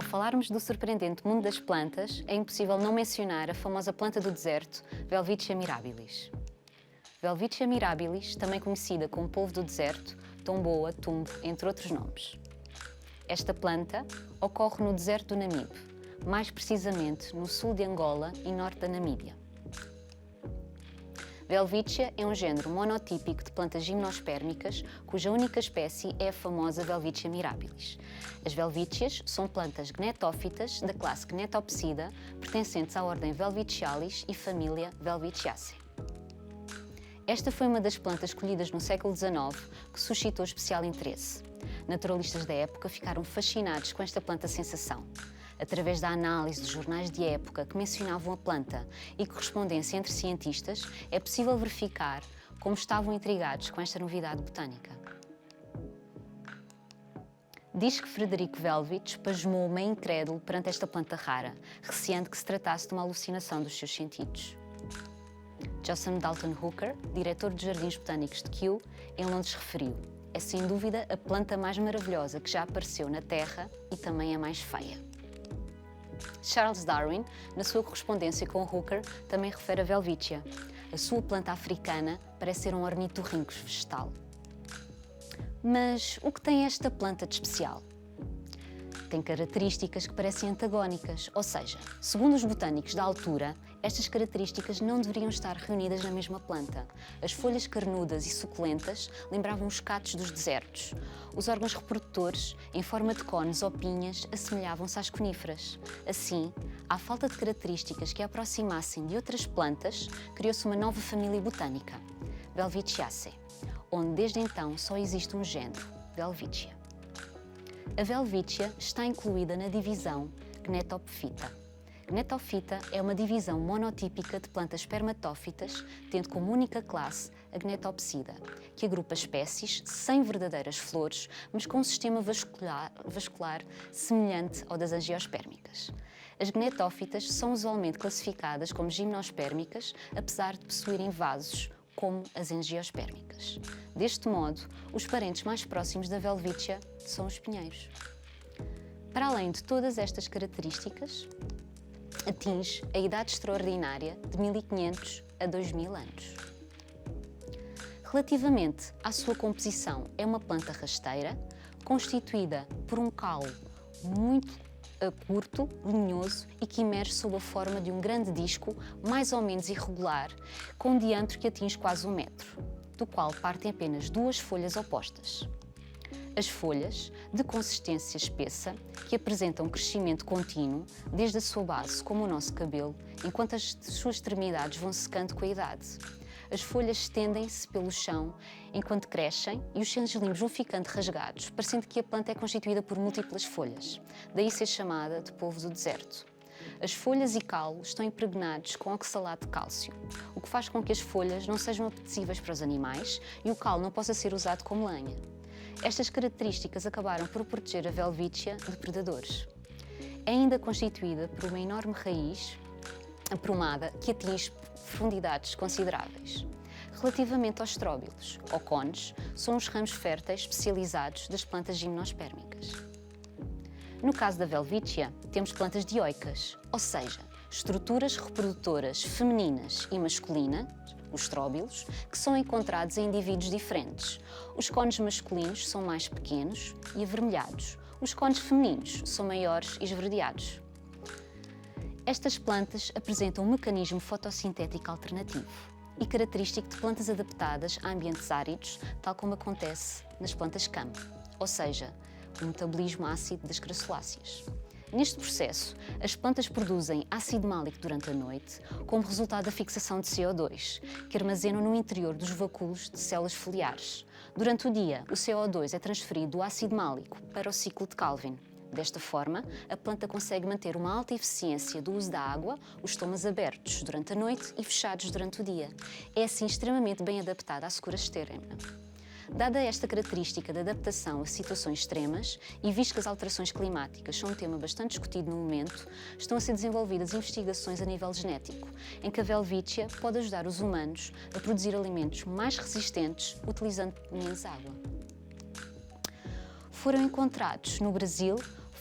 falarmos do surpreendente mundo das plantas, é impossível não mencionar a famosa planta do deserto, Welwitschia mirabilis. Welwitschia mirabilis, também conhecida como polvo do deserto, tomboa, tumbo, entre outros nomes. Esta planta ocorre no deserto do Namibe, mais precisamente no sul de Angola e norte da Namíbia. Welwitschia é um género monotípico de plantas gimnospérmicas, cuja única espécie é a famosa Welwitschia mirabilis. As Welwitchias são plantas gnetófitas da classe Gnetopsida, pertencentes à ordem Welwitchialis e família Welwitchiaceae. Esta foi uma das plantas escolhidas no século XIX que suscitou especial interesse. Naturalistas da época ficaram fascinados com esta planta sensação. Através da análise de jornais de época que mencionavam a planta e correspondência entre cientistas, é possível verificar como estavam intrigados com esta novidade botânica. Diz que Frederick Welwitsch pasmou meio incrédulo perante esta planta rara, receando que se tratasse de uma alucinação dos seus sentidos. Joseph Dalton Hooker, diretor de Jardins Botânicos de Kew, em Londres, referiu: é sem dúvida a planta mais maravilhosa que já apareceu na Terra e também a mais feia. Charles Darwin, na sua correspondência com Hooker, também refere a Welwitschia. A sua planta africana parece ser um ornitorrinco vegetal. Mas o que tem esta planta de especial? Tem características que parecem antagónicas, ou seja, segundo os botânicos da altura, estas características não deveriam estar reunidas na mesma planta. As folhas carnudas e suculentas lembravam os catos dos desertos. Os órgãos reprodutores, em forma de cones ou pinhas, assemelhavam-se às coníferas. Assim, à falta de características que a aproximassem de outras plantas, criou-se uma nova família botânica, Welwitchiaceae, onde desde então só existe um género, Welwitschia. A Welwitschia está incluída na divisão Gnetophyta. Gnetophyta é uma divisão monotípica de plantas espermatófitas, tendo como única classe a Gnetopsida, que agrupa espécies sem verdadeiras flores, mas com um sistema vascular semelhante ao das angiospérmicas. As gnetófitas são usualmente classificadas como gimnospérmicas, apesar de possuírem vasos, como as angiospérmicas. Deste modo, os parentes mais próximos da Welwitschia são os pinheiros. Para além de todas estas características, atinge a idade extraordinária de 1500 a 2000 anos. Relativamente à sua composição, é uma planta rasteira, constituída por um caule muito curto, linhoso e que emerge sob a forma de um grande disco, mais ou menos irregular, com um diâmetro que atinge quase 1 metro, do qual partem apenas 2 folhas opostas. As folhas, de consistência espessa, que apresentam crescimento contínuo, desde a sua base, como o nosso cabelo, enquanto as suas extremidades vão secando com a idade. As folhas estendem-se pelo chão enquanto crescem e os seus limos vão ficando rasgados, parecendo que a planta é constituída por múltiplas folhas, daí ser chamada de polvo do deserto. As folhas e caule estão impregnados com oxalato de cálcio, o que faz com que as folhas não sejam apetecíveis para os animais e o caule não possa ser usado como lenha. Estas características acabaram por proteger a Welwitschia de predadores. É ainda constituída por uma enorme raiz aprumada que atinge profundidades consideráveis. Relativamente aos estróbilos, ou cones, são os ramos férteis especializados das plantas gimnospérmicas. No caso da Welwitschia, temos plantas dioicas, ou seja, estruturas reprodutoras femininas e masculinas, os estróbilos, que são encontrados em indivíduos diferentes. Os cones masculinos são mais pequenos e avermelhados. Os cones femininos são maiores e esverdeados. Estas plantas apresentam um mecanismo fotossintético alternativo e característico de plantas adaptadas a ambientes áridos, tal como acontece nas plantas campo, ou seja, o metabolismo ácido das crassuláceas. Neste processo, as plantas produzem ácido málico durante a noite, como resultado da fixação de CO2, que armazenam no interior dos vacúolos de células foliares. Durante o dia, o CO2 é transferido do ácido málico para o ciclo de Calvin. Desta forma, a planta consegue manter uma alta eficiência do uso da água, os estomas abertos durante a noite e fechados durante o dia. É assim extremamente bem adaptada à secura externa. Dada esta característica de adaptação a situações extremas e visto que as alterações climáticas são um tema bastante discutido no momento, estão a ser desenvolvidas investigações a nível genético, em que a Welwitschia pode ajudar os humanos a produzir alimentos mais resistentes utilizando menos água. Foram encontrados no Brasil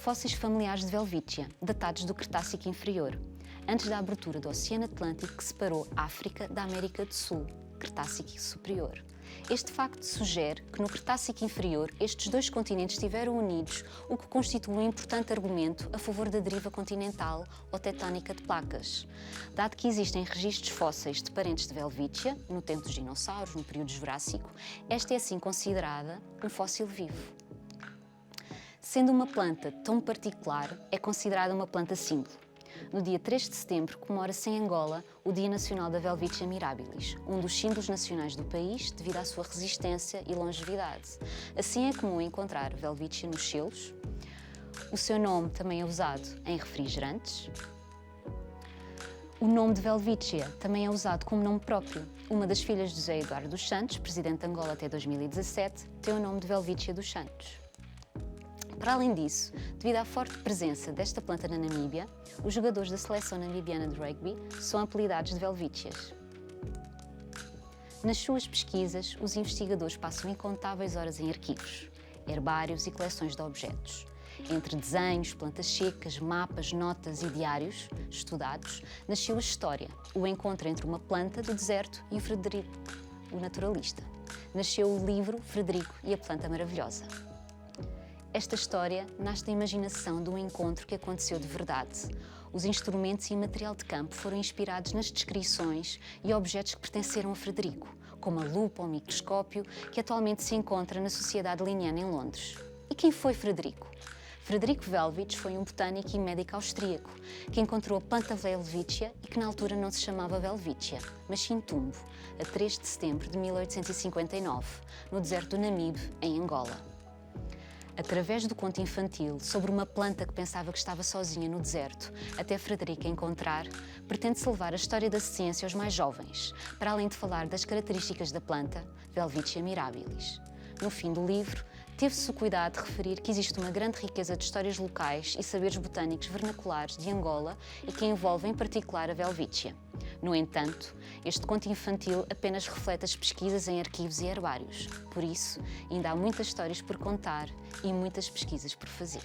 fósseis familiares de Welwitschia, datados do Cretácico Inferior, antes da abertura do Oceano Atlântico que separou África da América do Sul, Cretácico Superior. Este facto sugere que no Cretácico Inferior estes dois continentes estiveram unidos, o que constitui um importante argumento a favor da deriva continental ou tectónica de placas. Dado que existem registros fósseis de parentes de Welwitschia, no tempo dos dinossauros, no período Jurássico, esta é assim considerada um fóssil vivo. Sendo uma planta tão particular, é considerada uma planta símbolo. No dia 3 de setembro, comemora-se em Angola o Dia Nacional da Welwitschia mirabilis, um dos símbolos nacionais do país devido à sua resistência e longevidade. Assim é comum encontrar Welwitschia nos selos. O seu nome também é usado em refrigerantes. O nome de Welwitschia também é usado como nome próprio. Uma das filhas de José Eduardo dos Santos, presidente de Angola até 2017, tem o nome de Welwitschia dos Santos. Para além disso, devido à forte presença desta planta na Namíbia, os jogadores da seleção namibiana de rugby são apelidados de Welwitchias. Nas suas pesquisas, os investigadores passam incontáveis horas em arquivos, herbários e coleções de objetos. Entre desenhos, plantas secas, mapas, notas e diários estudados, nasceu a história, o encontro entre uma planta do deserto e o Frederico, o naturalista. Nasceu o livro Frederico e a Planta Maravilhosa. Esta história nasce da imaginação de um encontro que aconteceu de verdade. Os instrumentos e material de campo foram inspirados nas descrições e objetos que pertenceram a Frederico, como a lupa ou microscópio, que atualmente se encontra na Sociedade Linneana em Londres. E quem foi Frederico? Frederico Welwitsch foi um botânico e médico austríaco que encontrou a planta Welwitschia e que na altura não se chamava Welwitschia, mas sim Tumbo, a 3 de setembro de 1859, no deserto do Namibe, em Angola. Através do conto infantil sobre uma planta que pensava que estava sozinha no deserto, até Frederico a encontrar, pretende-se levar a história da ciência aos mais jovens, para além de falar das características da planta Welwitschia mirabilis. No fim do livro, teve-se o cuidado de referir que existe uma grande riqueza de histórias locais e saberes botânicos vernaculares de Angola e que envolvem em particular a Welwitschia. No entanto, este conto infantil apenas reflete as pesquisas em arquivos e herbários. Por isso, ainda há muitas histórias por contar e muitas pesquisas por fazer.